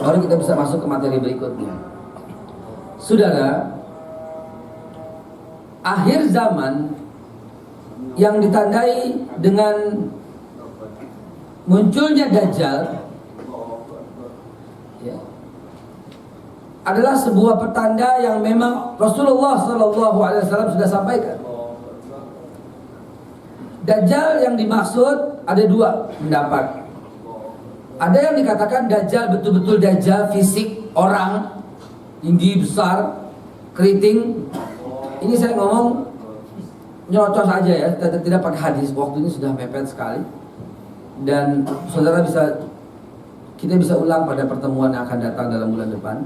baru kita bisa masuk ke materi berikutnya. Saudara, akhir zaman yang ditandai dengan munculnya Dajjal ya, adalah sebuah petanda yang memang Rasulullah SAW sudah sampaikan. Dajjal yang dimaksud ada dua pendapat. Ada yang dikatakan Dajjal betul-betul Dajjal fisik orang, tinggi, besar, keriting. Ini saya ngomong nyocos aja ya, tidak pakai hadis. Waktu ini sudah mepet sekali. Dan saudara kita bisa ulang pada pertemuan yang akan datang dalam bulan depan,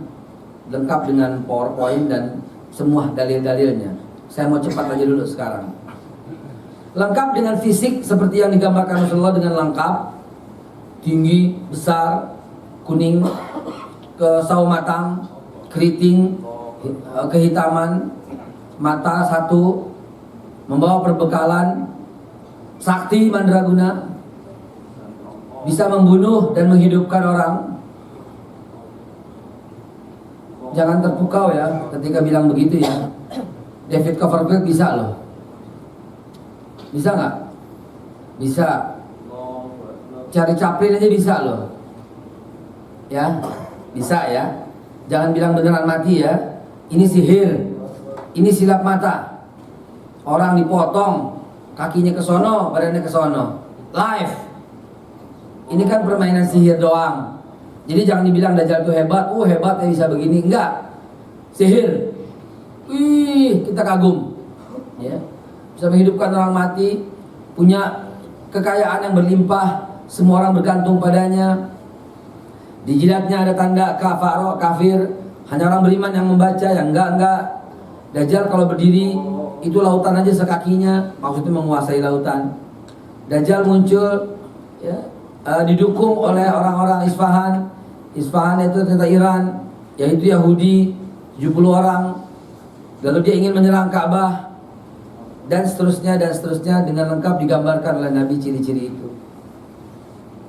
lengkap dengan PowerPoint dan semua dalil-dalilnya. Saya mau cepat aja dulu sekarang. Lengkap dengan fisik seperti yang digambarkan Rasulullah dengan lengkap, tinggi, besar, kuning, sawo matang, keriting, kehitaman, mata satu, membawa perbekalan, sakti mandraguna, bisa membunuh dan menghidupkan orang. Jangan terpukau ya ketika bilang begitu ya. David Copperfield bisa loh. Bisa nggak? Bisa. Cari Chaplin aja bisa loh. Ya, bisa ya. Jangan bilang beneran mati ya. Ini sihir. Ini silap mata. Orang dipotong, kakinya ke sono, badannya ke sono. Live. Ini kan permainan sihir doang. Jadi jangan dibilang Dajjal itu hebat. Hebat ya bisa begini. Enggak. Sihir. Kita kagum. Ya. Bisa menghidupkan orang mati, punya kekayaan yang berlimpah. Semua orang bergantung padanya. Di jidatnya ada tanda kafaro, kafir. Hanya orang beriman yang membaca, yang enggak. Dajjal kalau berdiri itu lautan aja sekakinya, maksudnya menguasai lautan. Dajjal muncul ya, didukung oleh orang-orang Isfahan. Isfahan itu ternyata Iran, yaitu Yahudi, 70 orang. Lalu dia ingin menyerang Ka'bah dan seterusnya dengan lengkap digambarkan oleh Nabi ciri-ciri itu.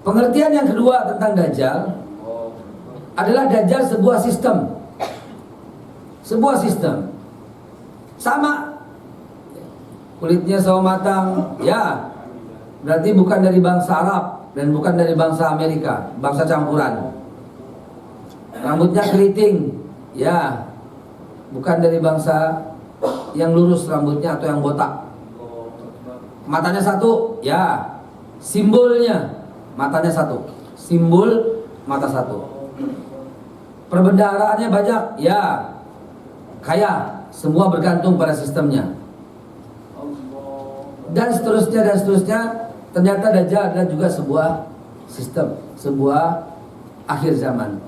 Pengertian yang kedua tentang Dajjal adalah Dajjal sebuah sistem. Sebuah sistem. Sama. Kulitnya sawo matang, ya. Berarti bukan dari bangsa Arab dan bukan dari bangsa Amerika, bangsa campuran. Rambutnya keriting, ya. Bukan dari bangsa yang lurus rambutnya atau yang botak. Matanya satu, ya. Simbolnya matanya satu, simbol mata satu. Perbendaharaannya banyak, ya. Kaya, semua bergantung pada sistemnya. Dan seterusnya. Ternyata Dajjal adalah juga sebuah sistem, sebuah akhir zaman.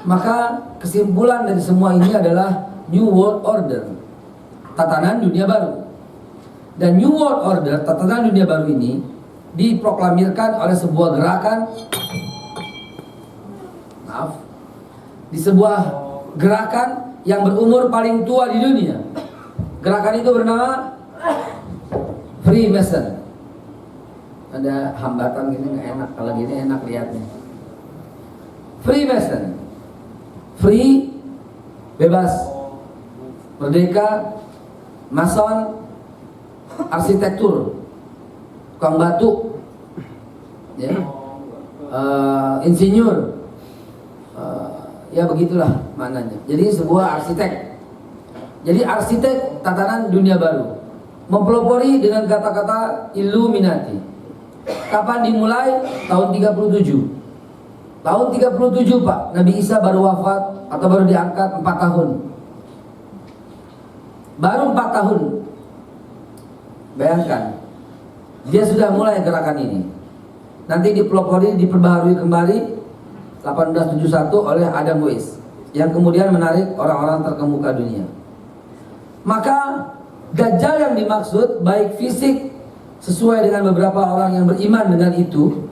Maka kesimpulan dari semua ini adalah New World Order, tatanan dunia baru. Dan New World Order, tatanan dunia baru ini diproklamirkan oleh sebuah gerakan, di sebuah gerakan yang berumur paling tua di dunia. Gerakan itu bernama Freemason. Ada hambatan gini nggak enak, kalau gini enak lihatnya. Freemason, free, bebas, merdeka, mason, arsitektur, tukang batu, ya, insinyur, ya begitulah maknanya. Jadi sebuah arsitek. Jadi arsitek tatanan dunia baru, mempelopori dengan kata-kata Illuminati. Kapan dimulai? Tahun 37. Tahun 37 Pak, Nabi Isa baru wafat atau baru diangkat 4 tahun. Baru 4 tahun. Bayangkan, dia sudah mulai gerakan ini. Nanti dipelopori, diperbaharui kembali 1871 oleh Adam Weis, yang kemudian menarik orang-orang terkemuka dunia. Maka Dajjal yang dimaksud baik fisik sesuai dengan beberapa orang yang beriman dengan itu,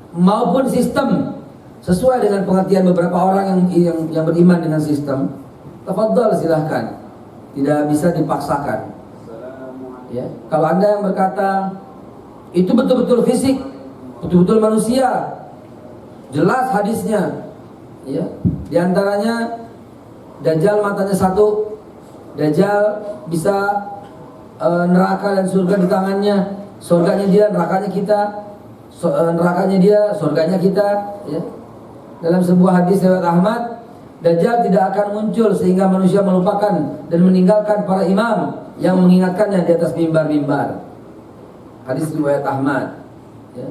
maupun sistem sesuai dengan pengertian beberapa orang yang beriman dengan sistem. Tafadhal, silahkan, tidak bisa dipaksakan. Ya, kalau Anda yang berkata itu betul-betul fisik, betul-betul manusia, jelas hadisnya, Ya, di antaranya Dajjal matanya satu, Dajjal bisa neraka dan surga di tangannya, surganya dia, nerakanya kita, nerakanya dia, surganya kita. Ya. Dalam sebuah hadis riwayat Ahmad, Dajjal tidak akan muncul sehingga manusia melupakan dan meninggalkan para imam yang mengingatkannya di atas mimbar-mimbar. Hadis riwayat Ahmad. Ya.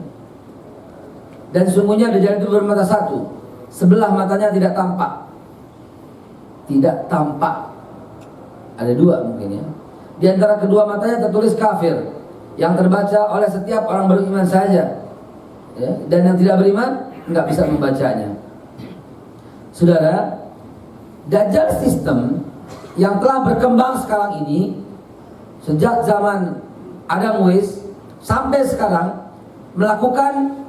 Dan sungguhnya Dajjal itu bermata satu, sebelah matanya tidak tampak. Tidak tampak. Ada dua mungkin ya. Di antara kedua matanya tertulis kafir, yang terbaca oleh setiap orang beriman saja. Ya. Dan yang tidak beriman nggak bisa membacanya. Saudara, Dajjal sistem yang telah berkembang sekarang ini sejak zaman Adam Wais sampai sekarang melakukan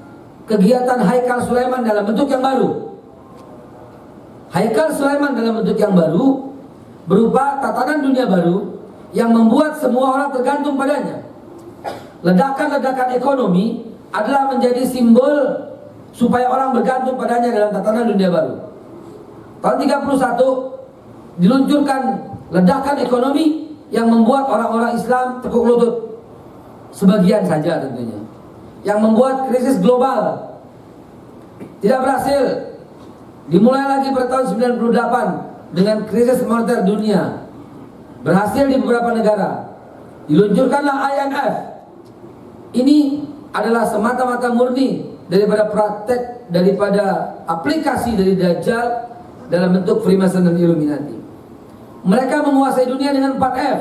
kegiatan Haikal Sulaiman dalam bentuk yang baru. Haikal Sulaiman dalam bentuk yang baru berupa tatanan dunia baru yang membuat semua orang tergantung padanya. Ledakan-ledakan ekonomi adalah menjadi simbol supaya orang bergantung padanya dalam tatanan dunia baru. Tahun 31 diluncurkan ledakan ekonomi yang membuat orang-orang Islam tekuk lutut. Sebagian saja tentunya. Yang membuat krisis global tidak berhasil. Dimulai lagi pada tahun 98 dengan krisis moneter dunia. Berhasil di beberapa negara. Diluncurkanlah IMF. Ini adalah semata-mata murni daripada praktek, daripada aplikasi dari Dajjal dalam bentuk Freemason dan Illuminati. Mereka menguasai dunia dengan 4F.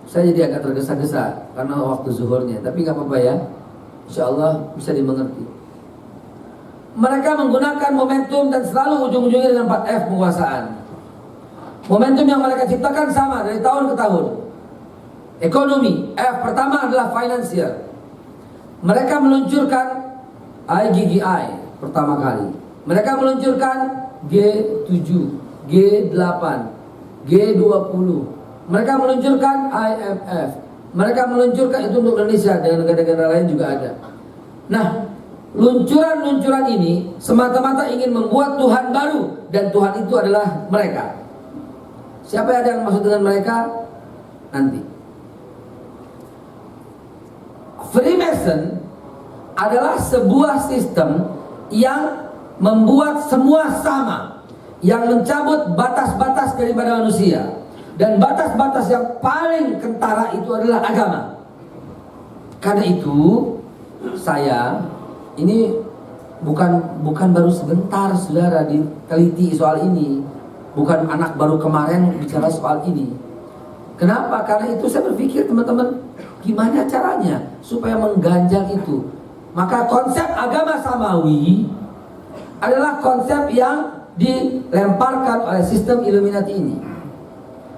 Saya jadi agak tergesa-gesa karena waktu zuhurnya, tapi nggak apa-apa ya. Insya Allah bisa dimengerti. Mereka menggunakan momentum dan selalu ujung-ujungnya dengan 4F penguasaan. Momentum yang mereka ciptakan sama dari tahun ke tahun. Ekonomi, F pertama adalah financial. Mereka meluncurkan IGGI pertama kali. Mereka meluncurkan G7, G8, G20. Mereka meluncurkan IMF. Mereka meluncurkan itu untuk Indonesia, dan negara-negara lain juga ada. Nah, luncuran-luncuran ini semata-mata ingin membuat Tuhan baru, dan Tuhan itu adalah mereka. Siapa yang ada yang maksud dengan mereka? Nanti. Freemason adalah sebuah sistem yang membuat semua sama, yang mencabut batas-batas daripada manusia. Dan batas-batas yang paling kentara itu adalah agama. Karena itu saya ini bukan baru sebentar saudara diteliti soal ini. Bukan anak baru kemarin bicara soal ini. Kenapa? Karena itu saya berpikir teman-teman, gimana caranya supaya mengganjal itu. Maka konsep agama samawi adalah konsep yang dilemparkan oleh sistem Illuminati ini.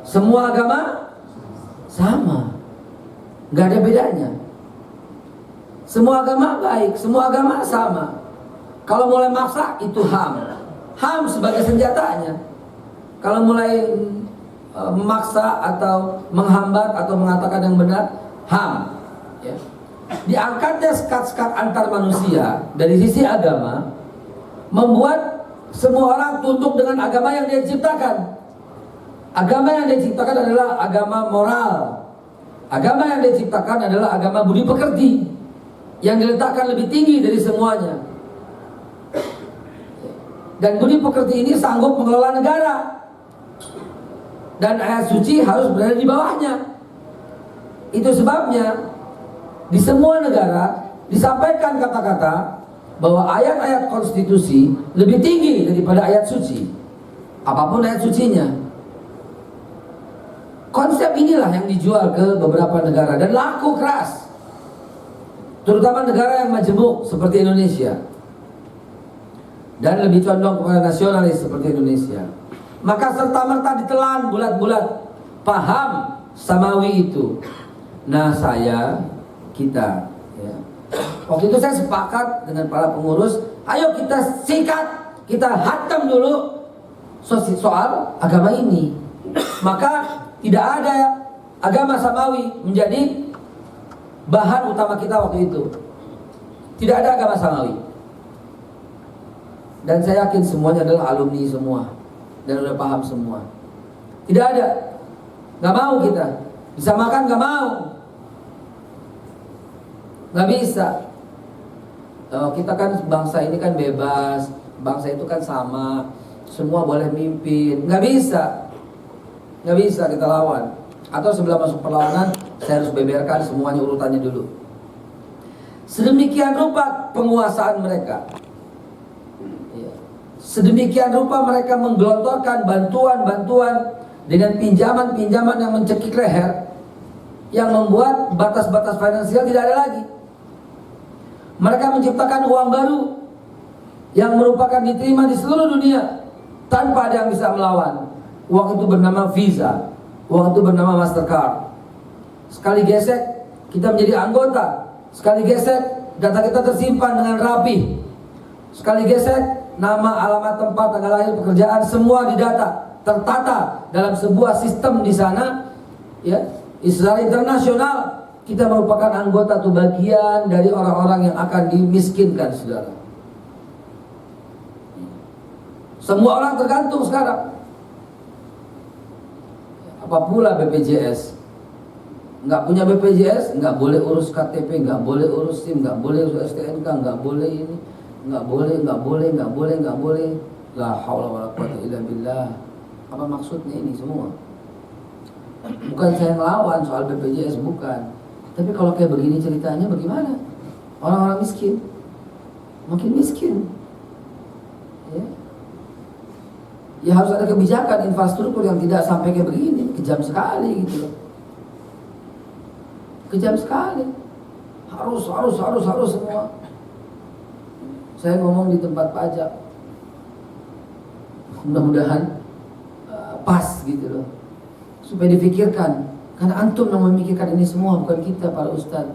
Semua agama sama, nggak ada bedanya. Semua agama baik, semua agama sama. Kalau mulai maksa itu HAM sebagai senjatanya. Kalau mulai memaksa atau menghambat atau mengatakan yang benar, HAM. Ya. Diangkatnya sekat-sekat antar manusia dari sisi agama membuat semua orang tunduk dengan agama yang dia ciptakan. Agama yang dia ciptakan adalah agama moral. Agama yang dia ciptakan adalah agama budi pekerti, yang diletakkan lebih tinggi dari semuanya. Dan budi pekerti ini sanggup mengelola negara. Dan ayat suci harus berada di bawahnya. Itu sebabnya di semua negara disampaikan kata-kata bahwa ayat-ayat konstitusi lebih tinggi daripada ayat suci, apapun ayat sucinya. Konsep inilah yang dijual ke beberapa negara dan laku keras, terutama negara yang majemuk seperti Indonesia dan lebih condong kepada nasionalis seperti Indonesia. Maka serta-merta ditelan bulat-bulat paham samawi itu. Nah kita ya. Waktu itu saya sepakat dengan para pengurus, ayo kita sikat, kita hatam dulu soal agama ini. Maka tidak ada agama samawi menjadi bahan utama kita waktu itu. Tidak ada agama samawi. Dan saya yakin semuanya adalah alumni semua dan udah paham semua. Tidak ada, nggak mau kita bisa makan, nggak mau, nggak bisa. Kita kan bangsa ini kan bebas, bangsa itu kan sama, semua boleh mimpin. Nggak bisa, nggak bisa kita lawan. Atau sebelum masuk perlawanan, saya harus beberkan semuanya urutannya dulu. Sedemikian rupa penguasaan mereka. Sedemikian rupa mereka menggelontorkan bantuan-bantuan dengan pinjaman-pinjaman yang mencekik leher, yang membuat batas-batas finansial tidak ada lagi. Mereka menciptakan uang baru yang merupakan diterima di seluruh dunia tanpa ada yang bisa melawan. Uang itu bernama Visa, uang itu bernama Mastercard. Sekali gesek kita menjadi anggota, sekali gesek data kita tersimpan dengan rapi, sekali gesek nama, alamat, tempat, tanggal lahir, pekerjaan, semua didata, tertata dalam sebuah sistem di sana. Ya, secara internasional kita merupakan anggota atau bagian dari orang-orang yang akan dimiskinkan, saudara. Semua orang tergantung sekarang. Apa pula BPJS? Nggak punya BPJS, nggak boleh urus KTP, nggak boleh urus SIM, nggak boleh urus STNK, nggak boleh ini. Nggak boleh. La haula wala quwwata illa billah. Apa maksudnya ini semua? Bukan saya ngelawan soal BPJS, bukan. Tapi kalau kayak begini ceritanya bagaimana? Orang-orang miskin makin miskin. Ya harus ada kebijakan infrastruktur yang tidak sampai kayak begini. Kejam sekali gitu loh. Kejam sekali. Harus semua. Saya ngomong di tempat pajak, mudah-mudahan pas gitu loh, supaya difikirkan. Karena antum yang memikirkan ini semua, bukan kita para ustadz.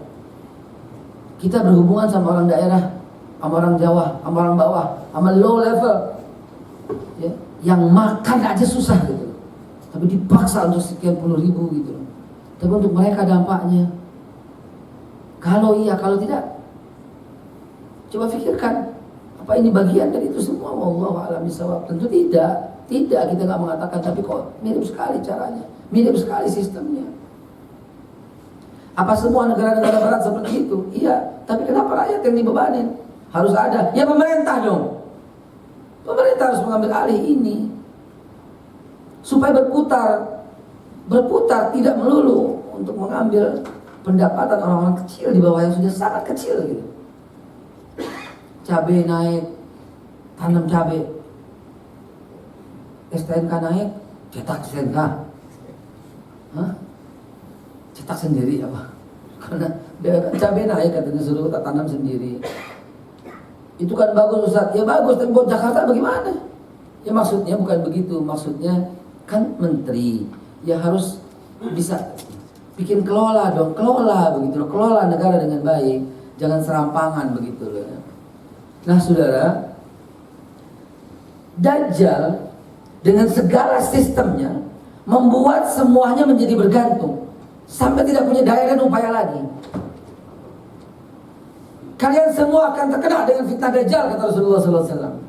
Kita berhubungan sama orang daerah, sama orang Jawa, sama orang bawah, sama low level, ya, yang makan aja susah gitu, tapi dipaksa untuk sekian puluh ribu gitu loh. Tapi untuk mereka dampaknya, kalau iya, kalau tidak, coba pikirkan. Apa ini bagian dari itu semua? Wallahu a'lam bishawab. Tentu tidak. Tidak, kita nggak mengatakan, tapi kok mirip sekali caranya, mirip sekali sistemnya. Apa semua negara-negara barat seperti itu? Iya, tapi kenapa rakyat yang dibebanin? Harus ada. Ya pemerintah dong. Pemerintah harus mengambil alih ini supaya berputar tidak melulu untuk mengambil pendapatan orang-orang kecil di bawah yang sudah sangat kecil gitu. Cabai naik, tanam cabai. STNK naik, cetak STNK. Hah? Cetak sendiri apa? Karena cabai naik katanya suruh kita tanam sendiri. Itu kan bagus Ustaz. Ya bagus, tapi buat Jakarta bagaimana? Ya maksudnya bukan begitu. Maksudnya kan menteri ya harus bisa bikin kelola dong, kelola begitu loh. Kelola negara dengan baik, jangan serampangan begitu loh. Nah saudara, Dajjal dengan segala sistemnya membuat semuanya menjadi bergantung sampai tidak punya daya dan upaya lagi. Kalian semua akan terkena dengan fitnah Dajjal, kata Rasulullah SAW.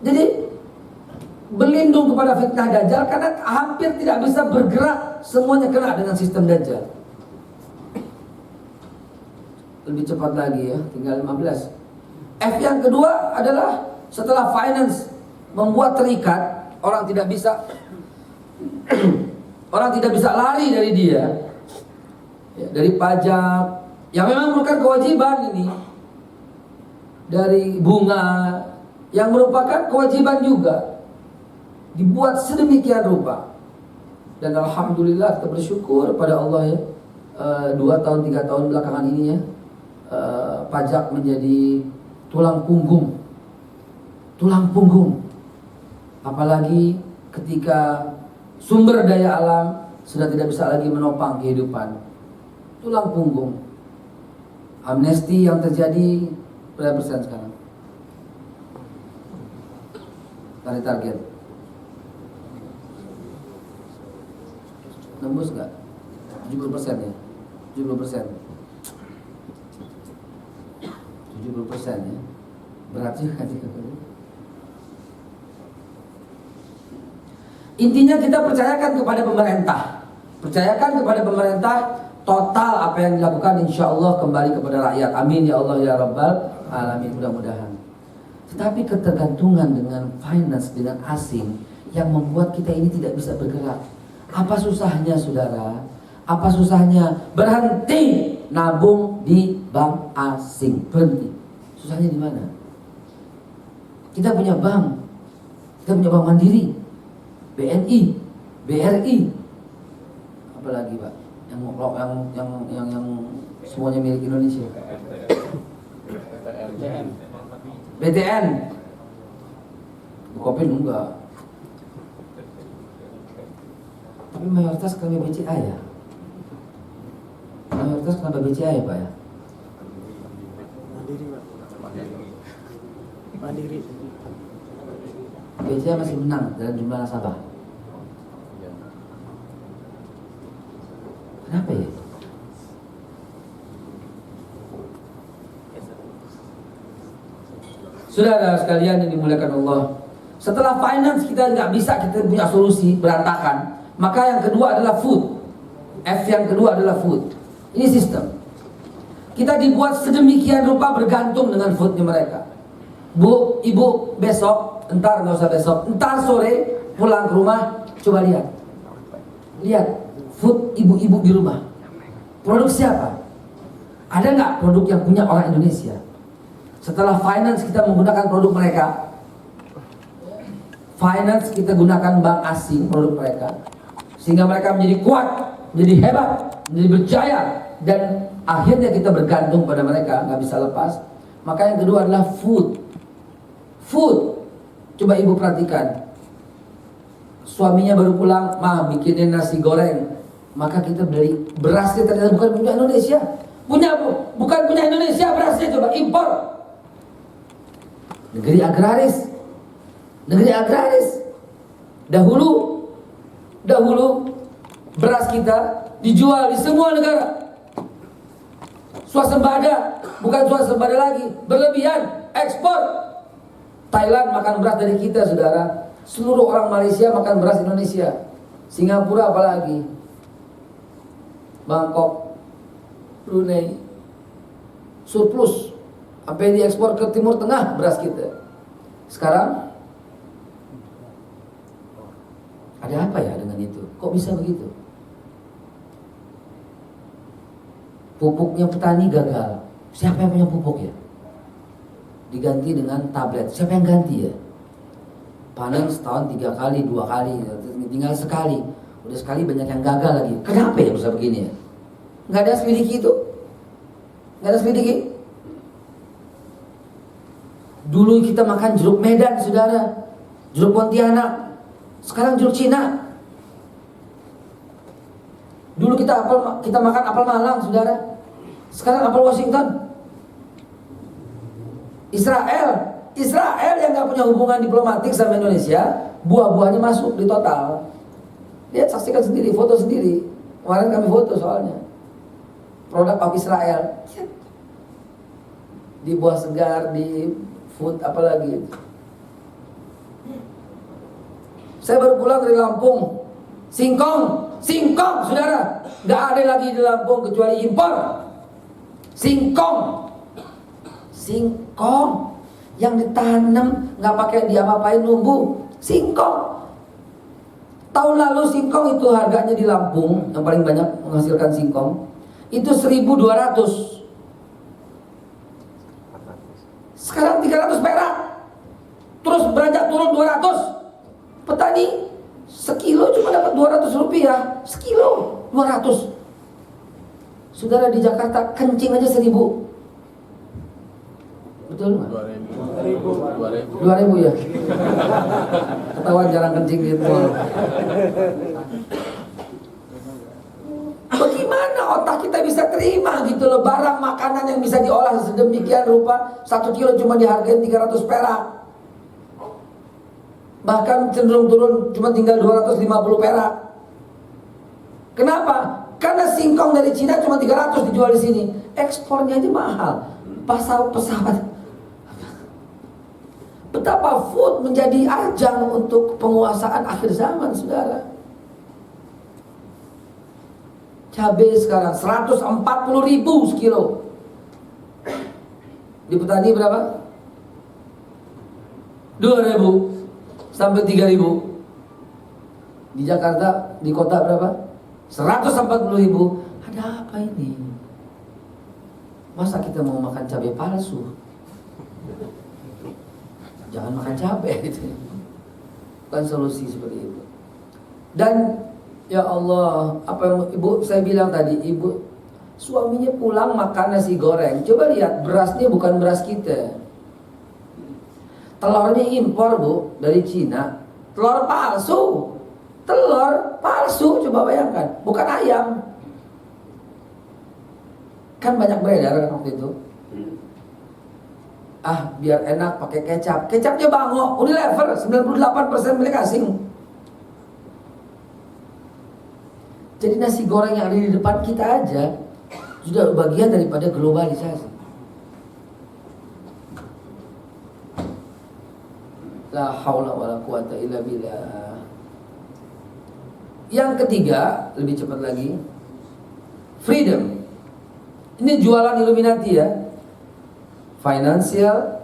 Jadi berlindung kepada fitnah Dajjal karena hampir tidak bisa bergerak, semuanya kena dengan sistem Dajjal. Lebih cepat lagi ya, tinggal 15. F yang kedua adalah setelah finance membuat terikat, orang tidak bisa lari dari dia, ya, dari pajak yang memang merupakan kewajiban ini, dari bunga yang merupakan kewajiban juga, dibuat sedemikian rupa. Dan alhamdulillah kita bersyukur pada Allah ya, 2 tahun 3 tahun belakangan ini ya, pajak menjadi tulang punggung, apalagi ketika sumber daya alam sudah tidak bisa lagi menopang kehidupan. Tulang punggung. Amnesti yang terjadi berapa persen sekarang? Dari target nembus nggak? 70% ya? 70%. 70% ya, berat juga. Intinya kita percayakan kepada pemerintah. Percayakan kepada pemerintah, total apa yang dilakukan insya Allah kembali kepada rakyat. Amin ya Allah ya Rabbal Alamin, mudah-mudahan. Tetapi ketergantungan dengan finance, dengan asing, yang membuat kita ini tidak bisa bergerak. Apa susahnya saudara? Apa susahnya berhenti nabung di bank asing? Berhenti. Susahnya di mana? Kita punya bank. Kita punya bank Mandiri, BNI, BRI. Apalagi Pak? Yang semuanya milik Indonesia. BTN. Bukopin enggak. Tapi mayoritas kami BCA ya. Mayoritas kenapa BCA ya Pak ya? Mandiri Pak. Mandiri. BCA masih menang dalam jumlah nasabah. Kenapa ya? Saudara sekalian yang dimuliakan Allah, setelah finance kita nggak bisa, kita punya solusi berantakan, maka yang kedua adalah food. F yang kedua adalah food. Ini sistem. Kita dibuat sedemikian rupa bergantung dengan foodnya mereka. Bu, ibu besok, ntar nggak usah besok, ntar sore pulang ke rumah, coba lihat food ibu-ibu di rumah. Produk siapa? Ada nggak produk yang punya orang Indonesia? Setelah finance kita menggunakan produk mereka, finance kita gunakan bank asing produk mereka, sehingga mereka menjadi kuat, menjadi hebat, menjadi berjaya, dan akhirnya kita bergantung pada mereka, nggak bisa lepas. Maka yang kedua adalah food. Food. Coba ibu perhatikan, suaminya baru pulang, mah bikinin nasi goreng, maka kita beli berasnya ternyata bukan punya Indonesia, bukan punya Indonesia berasnya, coba impor. Negeri agraris. Dahulu beras kita dijual di semua negara. Swasembada, bukan swasembada lagi, berlebihan, ekspor. Thailand makan beras dari kita, saudara. Seluruh orang Malaysia makan beras Indonesia. Singapura apalagi, Bangkok, Brunei, surplus. Sampai diekspor ke Timur Tengah beras kita. Sekarang ada apa ya dengan itu? Kok bisa begitu? Pupuknya petani gagal. Siapa yang punya pupuk ya? Diganti dengan tablet. Siapa yang ganti ya? Panen setahun 3 kali, 2 kali, tinggal sekali. Udah sekali banyak yang gagal lagi. Kenapa ya bisa begini ya? Nggak ada selidiki itu. Nggak ada selidiki. Dulu kita makan jeruk Medan, saudara, jeruk Pontianak. Sekarang jeruk Cina. Dulu kita makan apel Malang, saudara. Sekarang apel Washington. Israel yang nggak punya hubungan diplomatik sama Indonesia, buah-buahnya masuk di total. Lihat, saksikan sendiri, foto sendiri. Kemarin kami foto soalnya. Produk of Israel. Di buah segar, di food apalagi. Saya baru pulang dari Lampung. Singkong, saudara. Nggak ada lagi di Lampung kecuali impor. Singkong yang ditanam nggak pakai diapa-apain, numbuh. Singkong. Tahun lalu singkong itu harganya di Lampung yang paling banyak menghasilkan singkong itu 1.200. Sekarang 300 perak. Terus beranjak turun 200. Petani sekilo cuma dapat 200 rupiah. Sekilo 200. Saudara, di Jakarta kencing aja 1.000. Betul nggak? 2.000 ya. Ketahuan jarang kencing gitu. Bagaimana otak kita bisa terima gitu loh, barang makanan yang bisa diolah sedemikian rupa, 1 kilo cuma dihargain 300 perak. Bahkan cenderung turun, cuma tinggal 250 perak. Kenapa? Karena singkong dari Cina cuma 300 dijual di sini. Ekspornya aja mahal. Pesawat Betapa food menjadi ajang untuk penguasaan akhir zaman, saudara. Cabai sekarang 140.000 sekilo. Di petani berapa? 2.000 sampai 3.000. Di Jakarta, di kota berapa? 140.000. Ada apa ini? Masa kita mau makan cabai palsu? Jangan makan cabai gitu. Bukan solusi seperti itu. Dan ya Allah, apa yang ibu saya bilang tadi, ibu suaminya pulang makan nasi goreng. Coba lihat, berasnya bukan beras kita. Telurnya impor, Bu, dari Cina. Telur palsu. Telur palsu, coba bayangkan. Bukan ayam. Kan banyak beredar kan waktu itu. Biar enak pakai kecap. Kecapnya Bango, Unilever, 98% milik asing. Jadi nasi goreng yang ada di depan kita aja sudah bagian daripada globalisasi. La haula wala quwata illa billah. Yang ketiga, lebih cepat lagi, freedom. Ini jualan Illuminati ya. Financial,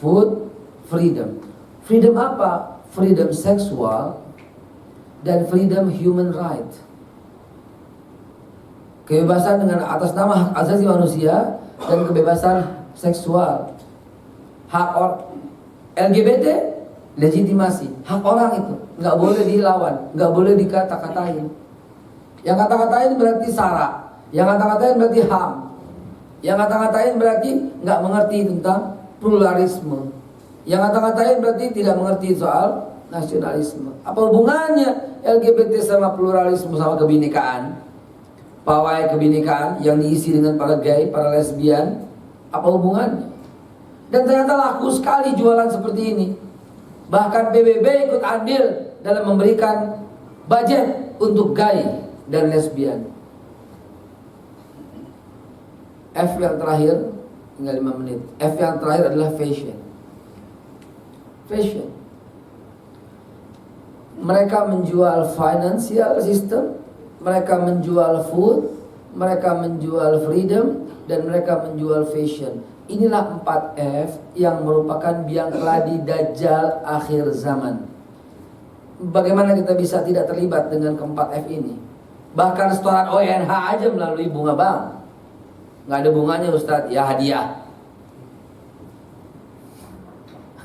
food, freedom. Freedom apa? Freedom seksual dan freedom human right. Kebebasan dengan atas nama hak asasi manusia dan kebebasan seksual. Hak LGBT, legitimasi. Hak orang itu nggak boleh dilawan, nggak boleh dikata-katain. Yang kata-katain berarti sara, yang kata-katain berarti HAM, yang kata-katain berarti nggak mengerti tentang pluralisme, yang kata-katain berarti tidak mengerti soal nasionalisme. Apa hubungannya LGBT sama pluralisme sama kebinekaan? Pawai kebinekaan yang diisi dengan para gay, para lesbian, apa hubungannya? Dan ternyata laku sekali jualan seperti ini. Bahkan PBB ikut andil dalam memberikan budget untuk gay dan lesbian. F yang terakhir, tinggal 5 menit. F yang terakhir adalah fashion. Fashion. Mereka menjual financial system, mereka menjual food, mereka menjual freedom, dan mereka menjual fashion. Inilah 4F yang merupakan biang keladi Dajjal akhir zaman. Bagaimana kita bisa tidak terlibat dengan keempat F ini? Bahkan setoran ONH aja melalui bunga bank. Nggak ada bunganya Ustadz, ya hadiah.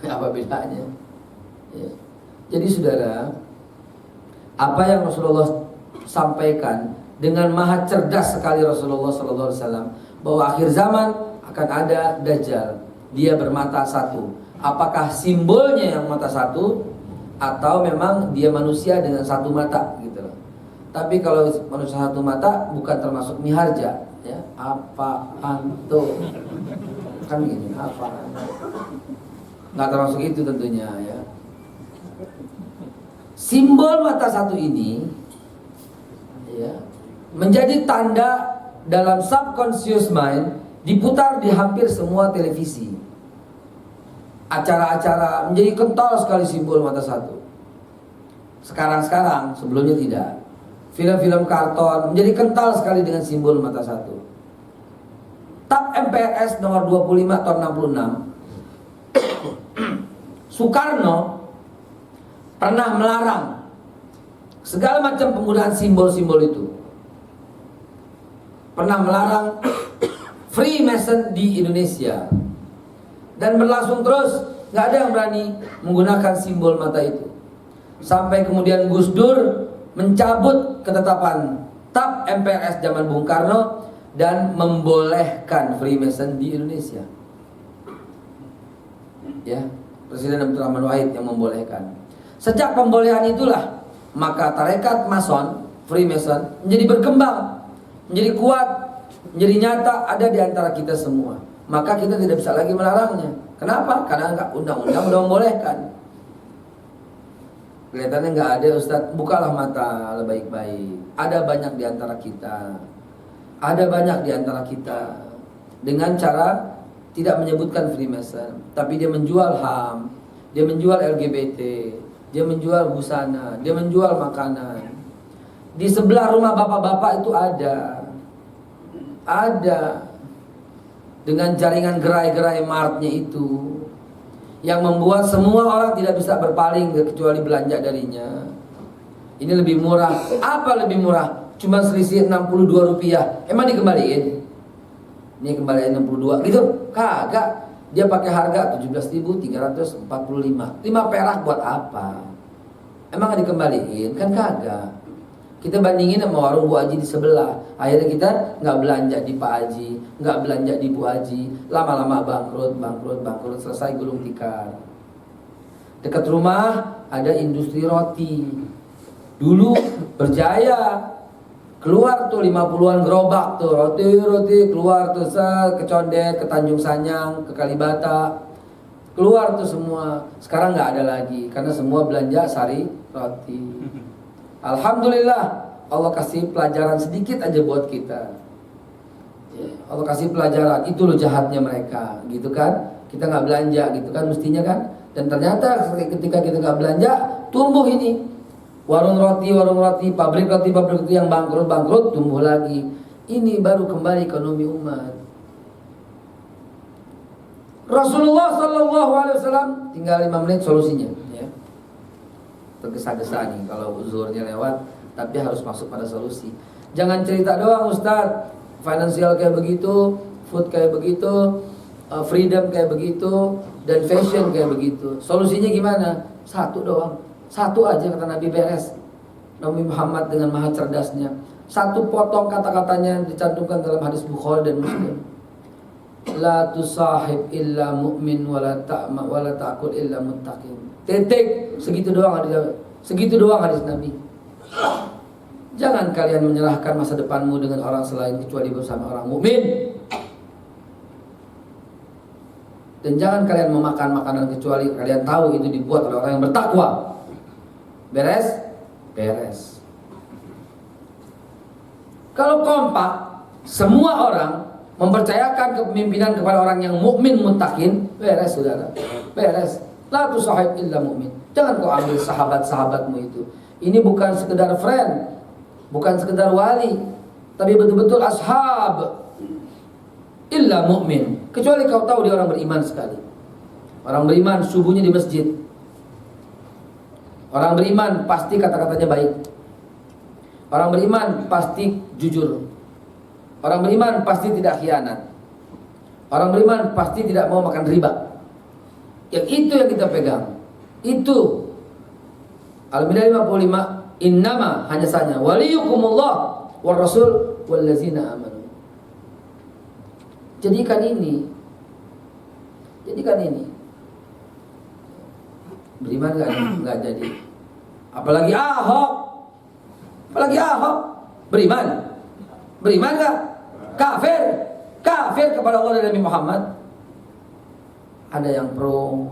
Apa bedanya? Ya. Jadi saudara, apa yang Rasulullah sampaikan dengan maha cerdas sekali Rasulullah SAW, bahwa akhir zaman akan ada Dajjal. Dia bermata satu. Apakah simbolnya yang mata satu, atau memang dia manusia dengan satu mata gitu loh. Tapi kalau manusia satu mata bukan termasuk miharja, ya. Apaan tuh? Kan gini, apa? Nggak termasuk itu tentunya ya. Simbol mata satu ini ya, menjadi tanda dalam subconscious mind, diputar di hampir semua televisi. Acara-acara menjadi kental sekali simbol mata satu. Sekarang-sekarang, sebelumnya tidak. Film-film karton menjadi kental sekali dengan simbol mata satu. TAP MPRS nomor 25 tahun 66, Soekarno pernah melarang segala macam penggunaan simbol-simbol itu. Pernah melarang Freemason di Indonesia. Dan berlangsung terus, nggak ada yang berani menggunakan simbol mata itu. Sampai kemudian Gus Dur mencabut ketetapan TAP MPRS zaman Bung Karno dan membolehkan Freemason di Indonesia. Ya, Presiden Abdurrahman Wahid yang membolehkan. Sejak pembolehan itulah, maka tarekat Mason, Freemason menjadi berkembang, menjadi kuat, menjadi nyata ada di antara kita semua. Maka kita tidak bisa lagi melarangnya. Kenapa? Karena enggak, undang-undang udah membolehkan. Kelihatannya enggak ada, Ustadz. Bukalah mata baik-baik. Ada banyak di antara kita. Ada banyak di antara kita dengan cara tidak menyebutkan Freemason, tapi dia menjual HAM, dia menjual LGBT, dia menjual busana, dia menjual makanan. Di sebelah rumah bapak-bapak itu ada dengan jaringan gerai-gerai martnya itu, yang membuat semua orang tidak bisa berpaling kecuali belanja darinya. Ini lebih murah. Apa lebih murah? Cuma selisih 62 rupiah. Emang dikembaliin? Ini kembaliin 62 gitu? Kagak. Dia pakai harga 17.345. 5 perak buat apa? Emang dikembaliin? Kan kagak. Kita bandingin sama warung Bu Haji di sebelah. Akhirnya kita nggak belanja di Pak Haji, nggak belanja di Bu Haji. Lama-lama bangkrut, selesai gulung tikar. Dekat rumah ada industri roti. Dulu berjaya. Keluar tuh 50-an gerobak tuh roti keluar tuh ke Condet, ke Tanjung Sanyang, ke Kalibata. Keluar tuh semua. Sekarang nggak ada lagi karena semua belanja sari roti. Alhamdulillah, Allah kasih pelajaran sedikit aja buat kita. Allah kasih pelajaran, itu loh jahatnya mereka, gitu kan? Kita nggak belanja, gitu kan? Mestinya kan? Dan ternyata ketika kita nggak belanja, tumbuh ini warung roti, pabrik roti yang bangkrut, tumbuh lagi. Ini baru kembali ekonomi umat. Rasulullah SAW tinggal 5 menit solusinya. Tergesa-gesa nih kalau uzurnya lewat, tapi harus masuk pada solusi. Jangan cerita doang Ustadz, finansial kayak begitu, food kayak begitu, freedom kayak begitu, dan fashion kayak begitu. Solusinya gimana? Satu doang, satu aja kata Nabi beres. Nabi Muhammad dengan maha cerdasnya, satu potong kata-katanya dicantumkan dalam hadis Bukhari dan Muslim. La tusahib illa mu'min wala ta'kul illa muttaqin. Titik, segitu doang hadis Nabi. Jangan kalian menyerahkan masa depanmu dengan orang selain kecuali bersama orang mukmin. Dan jangan kalian memakan makanan kecuali kalian tahu itu dibuat oleh orang yang bertakwa. Beres? Beres. Kalau kompak, semua orang mempercayakan kepemimpinan kepada orang yang mukmin muttaqin, beres saudara. Beres. La tusahib illa mu'min. Jangan kau ambil sahabat-sahabatmu itu. Ini bukan sekedar friend, bukan sekedar wali, tapi betul-betul ashab illa mu'min. Kecuali kau tahu dia orang beriman sekali. Orang beriman subuhnya di masjid. Orang beriman pasti kata-katanya baik. Orang beriman pasti jujur. Orang beriman pasti tidak khianat. Orang beriman pasti tidak mau makan riba. Yang itu yang kita pegang. Itu Al-Maidah 55, innama hanya saja waliyukumullah war rasul wallazina amanu. Jadikan ini. Beriman enggak jadi. Apalagi Ahok. Beriman enggak? Kafir kepada Allah dan Nabi Muhammad. Ada yang pro,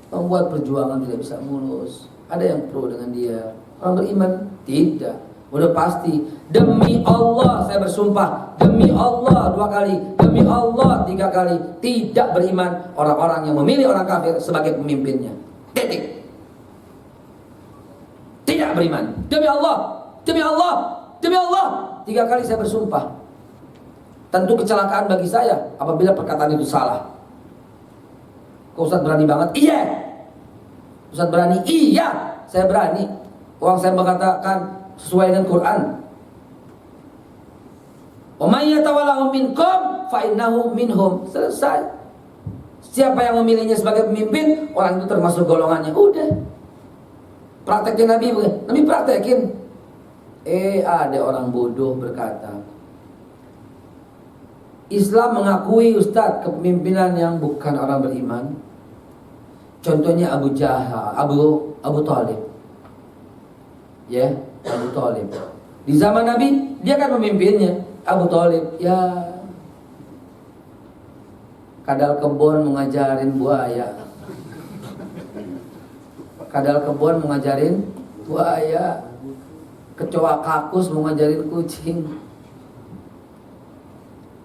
membuat perjuangan tidak bisa mulus. Ada yang pro dengan dia. Orang beriman tidak. Udah pasti. Demi Allah saya bersumpah, demi Allah 2 kali, demi Allah 3 kali, tidak beriman orang-orang yang memilih orang kafir sebagai pemimpinnya. Titik. Tidak beriman. Demi Allah 3 kali saya bersumpah. Tentu kecelakaan bagi saya apabila perkataan itu salah. Kok Ustaz berani banget? Iya. Ustaz berani? Iya. Saya berani. Orang saya mengatakan sesuai dengan Quran. Wa may yatawallahum minkum fa innahu minhum. Selesai. Siapa yang memilihnya sebagai pemimpin, orang itu termasuk golongannya. Udah. Praktekin Nabi bukan? Nabi praktekin. Ada orang bodoh berkata, Islam mengakui Ustadz kepemimpinan yang bukan orang beriman. Contohnya Abu Jahal, Abu Thalib. Ya, Abu Thalib. Di zaman Nabi dia kan pemimpinnya. Abu Thalib, ya kadal kebun mengajarin buaya. Kecoa kakus mengajarin kucing.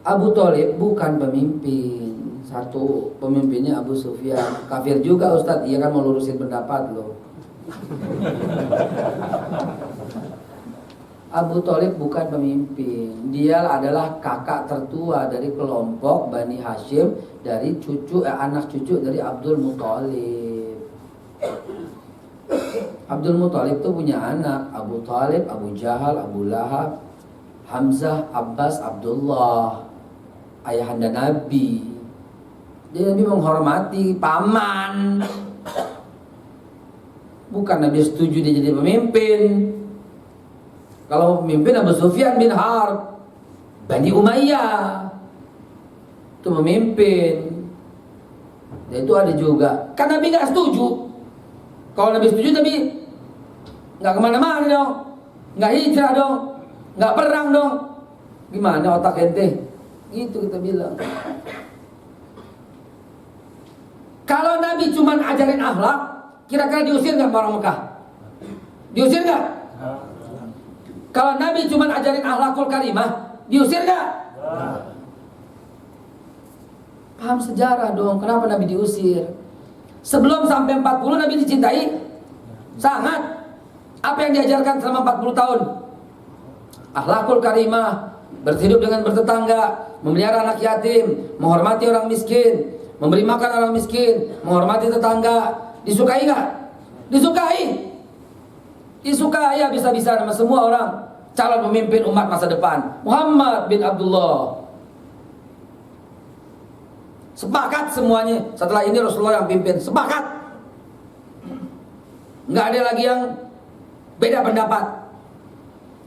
Abu Thalib bukan pemimpin. Satu pemimpinnya Abu Sufyan. Kafir juga Ustadz, iya kan mau lurusin pendapat loh. Abu Thalib bukan pemimpin. Dia adalah kakak tertua dari kelompok Bani Hashim, dari anak cucu dari Abdul Muthalib. Abdul Muthalib tuh punya anak, Abu Thalib, Abu Jahal, Abu Lahab, Hamzah, Abbas, Abdullah, ayahanda Nabi. Jadi Nabi menghormati paman. Bukan Nabi setuju dia jadi pemimpin. Kalau pemimpin Abu Sufyan bin Harb, Bani Umayyah, itu memimpin. Dan itu ada juga. Kan Nabi gak setuju. Kalau Nabi setuju, Nabi gak kemana-mana dong, gak hijrah dong, gak perang dong. Gimana otak ente? Gitu kita bilang. Kalau Nabi cuma ajarin akhlak, kira-kira diusir gak orang Mekah? Diusir gak? Kalau Nabi cuma ajarin akhlakul karimah, diusir gak? Paham sejarah dong, kenapa Nabi diusir? Sebelum sampai 40 Nabi dicintai? Sangat. Apa yang diajarkan selama 40 tahun? Akhlakul karimah, berhidup dengan bertetangga, memelihara anak yatim, menghormati orang miskin, memberi makan orang miskin, menghormati tetangga. Disukai gak? Disukai. Disukai bisa-bisa sama semua orang. Calon pemimpin umat masa depan Muhammad bin Abdullah. Sepakat semuanya. Setelah ini Rasulullah yang pimpin. Sepakat. Nggak ada lagi yang beda pendapat.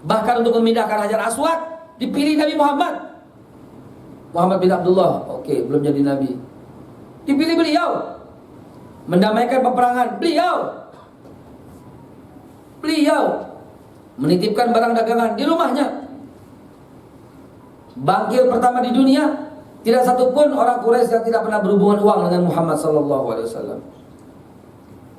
Bahkan untuk memindahkan Hajar Aswad dipilih Nabi Muhammad. Muhammad bin Abdullah. Oke, belum jadi Nabi. Dipilih beliau. Mendamaikan peperangan beliau menitipkan barang dagangan di rumahnya. Bangkit pertama di dunia, tidak satupun orang Quraisy yang tidak pernah berhubungan uang dengan Muhammad SAW.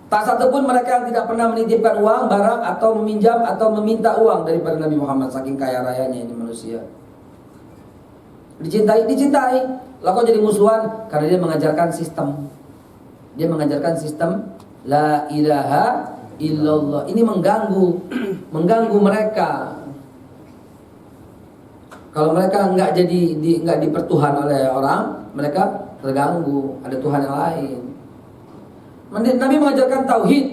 Tak satupun mereka yang tidak pernah menitipkan uang, barang, atau meminjam atau meminta uang daripada Nabi Muhammad. Saking kaya rayanya ini manusia. Dicintai. Lah kok jadi musuhan? Karena dia mengajarkan sistem. Dia mengajarkan sistem La ilaha illallah. Ini mengganggu mereka. Kalau mereka nggak dipertuhan oleh orang, mereka terganggu. Ada Tuhan yang lain. Nabi mengajarkan tauhid.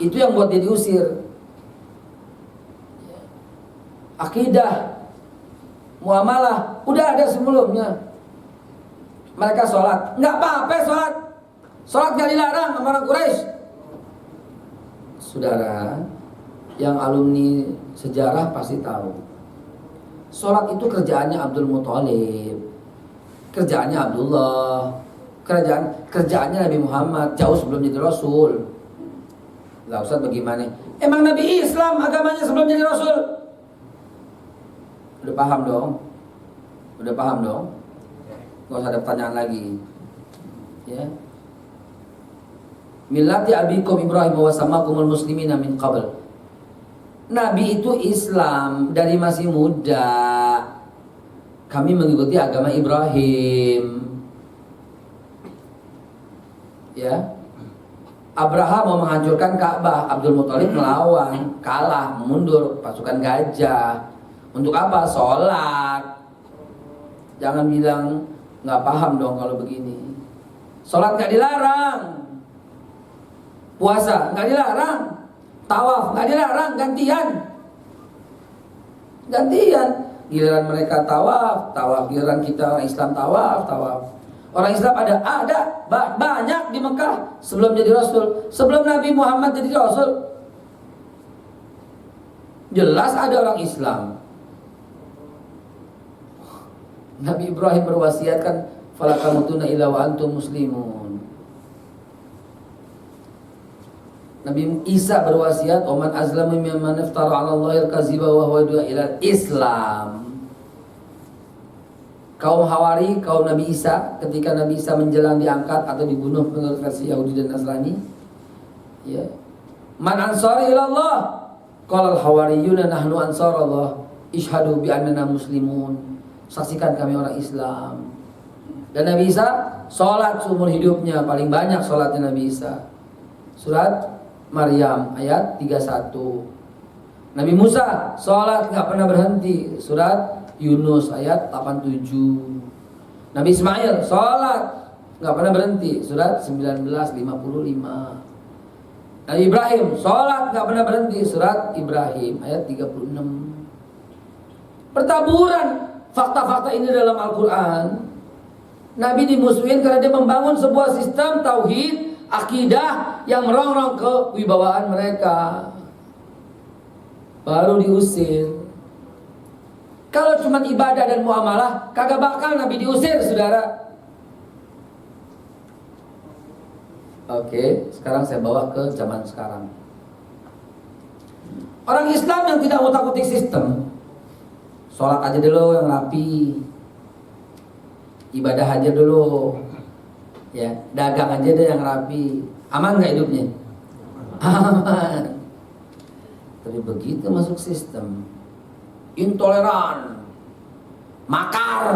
Itu yang buat dia diusir. Akidah, muamalah, udah ada sebelumnya. Mereka sholat, nggak apa-apa sholat. Sholat nggak dilarang sama orang Quraisy. Saudara, yang alumni sejarah pasti tahu. Sholat itu kerjaannya Abdul Muthalib, kerjaannya Abdullah, kerjaannya Nabi Muhammad jauh sebelum jadi Rasul. Lah Ustaz bagaimana? Emang Nabi Islam agamanya sebelum jadi Rasul? Udah paham dong? Gak usah ada pertanyaan lagi. Ya. Millati abikum Ibrahim wa samakumul muslimina min qabl. Nabi itu Islam dari masih muda. Kami mengikuti agama Ibrahim. Ya. Abraham mau menghancurkan Ka'bah, Abdul Muthalib melawan, kalah, mundur, pasukan gajah. Untuk apa? Sholat. Jangan bilang nggak paham dong kalau begini. Sholat nggak dilarang, puasa nggak dilarang, tawaf nggak dilarang, gantian. Giliran mereka tawaf, giliran kita orang Islam tawaf. Orang Islam ada banyak di Mekah sebelum jadi Rasul, sebelum Nabi Muhammad jadi Rasul. Jelas ada orang Islam. Nabi Ibrahim berwasiatkan fala tamutunna illa wa antum muslimun. Nabi Isa berwasiat oman azlamu mimman iftara 'ala Allahil kadziba wa huwa yad'u ila Islam. Kaum Hawari, kaum Nabi Isa, ketika Nabi Isa menjelang diangkat atau dibunuh menurut versi Yahudi dan Nasrani, ya. Man ansari ila Allah? Qala al-hawariyuna nahnu ansarullah. Ishhadu bi annana muslimun. Saksikan kami orang Islam. Dan Nabi Isa sholat seumur hidupnya, paling banyak sholatnya Nabi Isa. Surat Maryam ayat 31. Nabi Musa sholat nggak pernah berhenti. Surat Yunus ayat 87. Nabi Ismail sholat nggak pernah berhenti. Surat 19:55. Nabi Ibrahim sholat nggak pernah berhenti. Surat Ibrahim ayat 36. Pertaburan fakta-fakta ini dalam Al-Quran. Nabi dimusuhin karena dia membangun sebuah sistem tauhid, akidah yang merongrong kewibawaan mereka. Baru diusir. Kalau cuma ibadah dan muamalah, kagak bakal Nabi diusir, saudara. Oke, sekarang saya bawa ke zaman sekarang. Orang Islam yang tidak otak-atik sistem, sholat aja dulu yang rapi, ibadah aja dulu, ya, dagang aja deh yang rapi. Aman nggak hidupnya? Aman. Tapi begitu masuk sistem, intoleran, makar,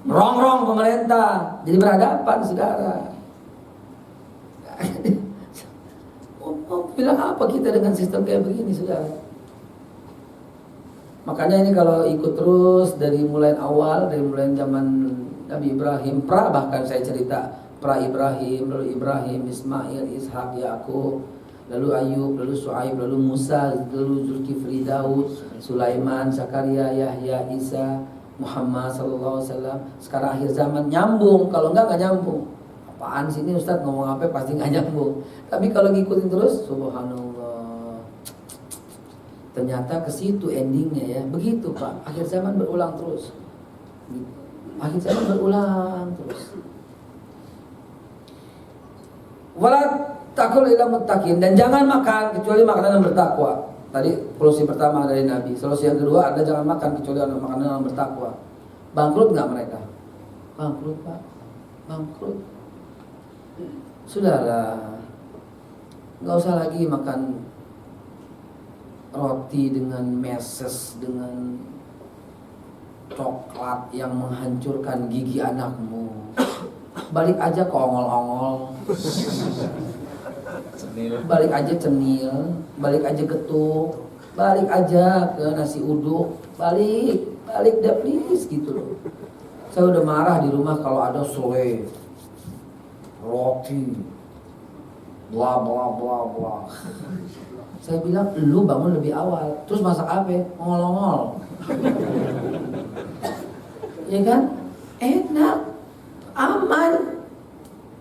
rongrong pemerintah, jadi berhadapan, saudara. Mau bilang apa kita dengan sistem kayak begini, saudara? Makanya ini kalau ikut terus dari mulai awal, dari mulai zaman Nabi Ibrahim, bahkan saya cerita Ibrahim, lalu Ibrahim, Ismail, Ishak, Yakub, lalu Ayub, lalu Shu'aib, lalu Musa, lalu Zulkifli, Daud, Sulaiman, Zakaria, Yahya, Isa, Muhammad sallallahu alaihi wasallam. Sekarang akhir zaman nyambung, kalau enggak nyambung. Apaan sih ini Ustadz ngomong apa pasti nggak nyambung. Tapi kalau ngikutin terus, subhanallah, ternyata ke situ endingnya ya. Begitu Pak, akhir zaman berulang terus. Akhir zaman berulang terus. Wala takul ila muttaqin, dan jangan makan kecuali makanan yang bertakwa. Tadi solusi pertama dari Nabi. Solusi yang kedua adalah jangan makan kecuali makanan yang bertakwa. Bangkrut nggak mereka? Bangkrut Pak, bangkrut. Saudara, nggak usah lagi makan roti dengan meses, dengan coklat yang menghancurkan gigi anakmu. Balik aja ke ongol-ongol, balik aja cenil, balik aja getuk, balik aja ke nasi uduk, balik deh please gitu loh. Saya udah marah di rumah kalau ada soe, roti, bla bla bla bla. Saya bilang, lu bangun lebih awal, terus masak apa? Ongol-ongol. Ya kan? Enak, aman.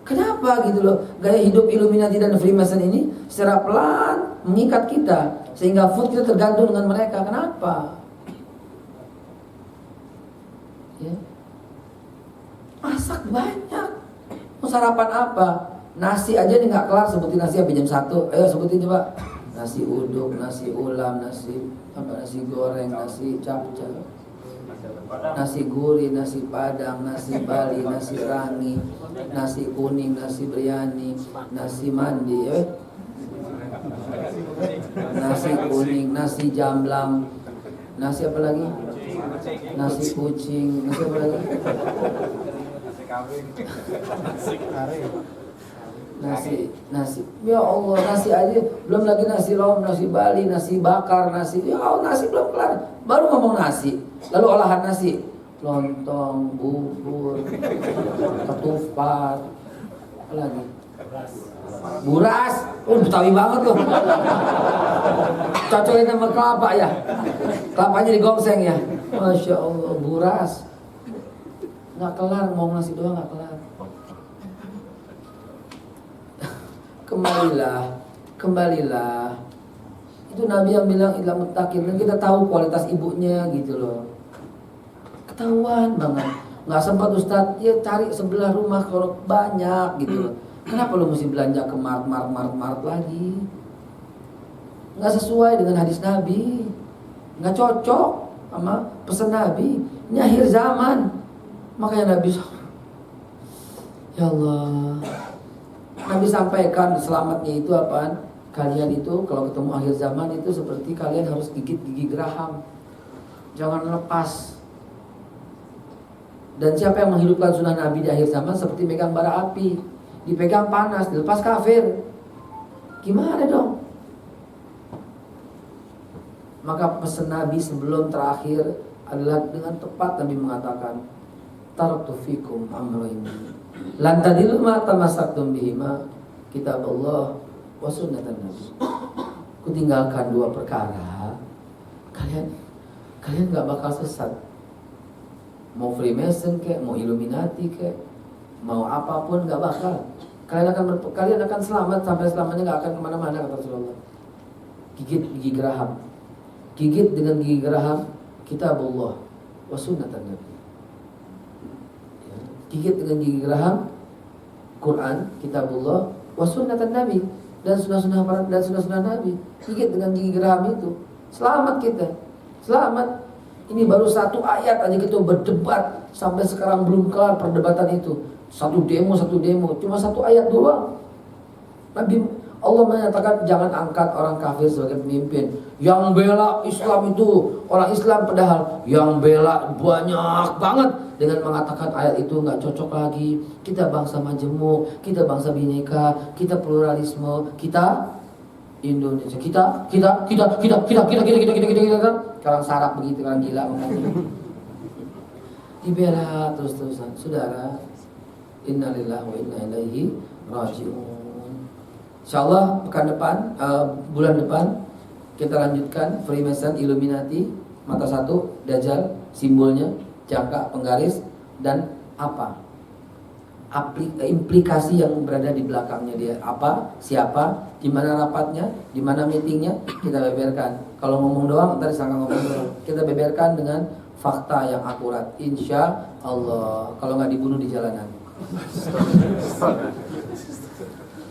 Kenapa gitu loh? Gaya hidup Illuminati dan Freemason ini secara pelan mengikat kita, sehingga food kita tergantung dengan mereka. Kenapa? Ya. Masak banyak. Mau sarapan apa? Nasi aja nih nggak kelar, sebutin nasi sampai jam 1. Ayo sebutin coba. Nasi uduk, nasi ulam, nasi goreng, nasi capcay, nasi gurih, nasi padang, nasi bali, nasi rangi, nasi kuning, nasi biryani, nasi mandi, nasi kuning, nasi jamblang, nasi apa lagi? Nasi kucing, nasi apa lagi? Nasi, ya Allah, nasi aja belum lagi, nasi lom, nasi bali, nasi bakar, nasi, ya Allah, nasi belum kelar, baru ngomong nasi, lalu olahan nasi, lontong, bubur, ketupat, apa lagi? Buras, Betawi banget loh, cocokin sama kelapa ya, kelapanya digongseng ya, masya Allah, buras, nggak kelar, ngomong nasi doang nggak kelar. Kembalilah. Itu Nabi yang bilang illa muttaqin, dan kita tahu kualitas ibunya gitu loh. Ketahuan banget. Nggak sempat Ustadz, ya cari sebelah rumah kalau banyak gitu loh. Kenapa lu mesti belanja ke mart lagi? Nggak sesuai dengan hadis Nabi. Nggak cocok sama pesan Nabi. Ini akhir zaman. Makanya Nabi, ya Allah, Nabi sampaikan selamatnya itu apaan? Kalian itu kalau ketemu akhir zaman itu seperti kalian harus gigit gigi geraham. Jangan lepas. Dan siapa yang menghidupkan sunnah Nabi di akhir zaman seperti megang bara api, dipegang panas, dilepas kafir. Gimana dong? Maka pesan Nabi sebelum terakhir adalah dengan tepat Nabi mengatakan, taraktu fikum amrayn lan tadillu ma tamassaktum bihima, kitab Allah wa sunnatan Nabi. Kutinggalkan dua perkara, kalian nggak bakal sesat. Mau Freemason kek, mau Illuminati kek, mau apapun nggak bakal. Kalian akan selamat sampai selamanya, nggak akan kemana-mana, kata Rasulullah. Gigit gigi geraham, gigit dengan gigi geraham kitabullah wa sunnatan Nabi. Gigit dengan gigi geraham Quran, kitabullah wa sunnatan Nabi, dan sunnah Nabi. Gigit dengan gigi geraham itu, selamat kita, selamat. Ini baru satu ayat aja kita berdebat sampai sekarang belum kelar perdebatan itu. Satu demo, cuma satu ayat doang. Nabi Allah menyatakan jangan angkat orang kafir sebagai pemimpin. Yang bela Islam itu orang Islam, padahal yang bela banyak banget dengan mengatakan ayat itu nggak cocok lagi. Kita bangsa majemuk, kita bangsa bineka, kita pluralisme, kita Indonesia, kita sekarang sarap begitu, orang gila ngomongnya. Dibela terus-terusan. Saudara, innalillahi wa inna ilaihi raji'un. Insyaallah pekan depan, bulan depan kita lanjutkan Freemason, Illuminati, mata satu, Dajjal, simbolnya, jangka, penggaris, dan apa implikasi yang berada di belakangnya dia, apa, siapa, di mana rapatnya, di mana meetingnya, kita beberkan. Kalau ngomong doang ntar disangka ngomong doang. Kita beberkan dengan fakta yang akurat, insya Allah. Kalau nggak dibunuh di jalanan.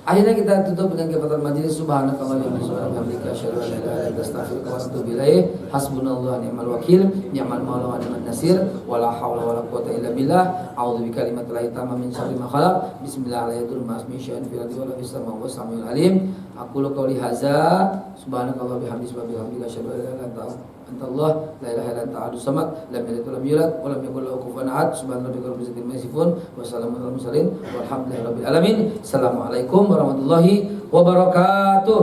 Akhirnya kita tutup dengan kafaratul majelis. Subhanakallahumma wa bihamdika asyhadu an la ilaha illa anta astaghfiruka wa atubu ilaik. Hasbunallahu wa ni'mal wakil, ni'mal maula wa ni'man nasir, wala haula wala quwwata illa billah. A'udzu bikalimatillahi tamma min syarri ma khalaq. Bismillahirrahmanirrahim. Syai'an fil ardi wa fis samaa'i was samiul alim. Aqulu qouli hadza subhanakallah bihamdika wa bihamdika asyhadu an la ilaha illa anta Allah la ilaha illa anta ahadus samad lam yalid wa lam yulad wa lam yakul lahu kufuwan ahad. Subhanarabbika rabbil izzati amma yasifun wa salamun alal mursalin walhamdulillahi rabbil alamin. Assalamualaikum warahmatullahi wabarakatuh.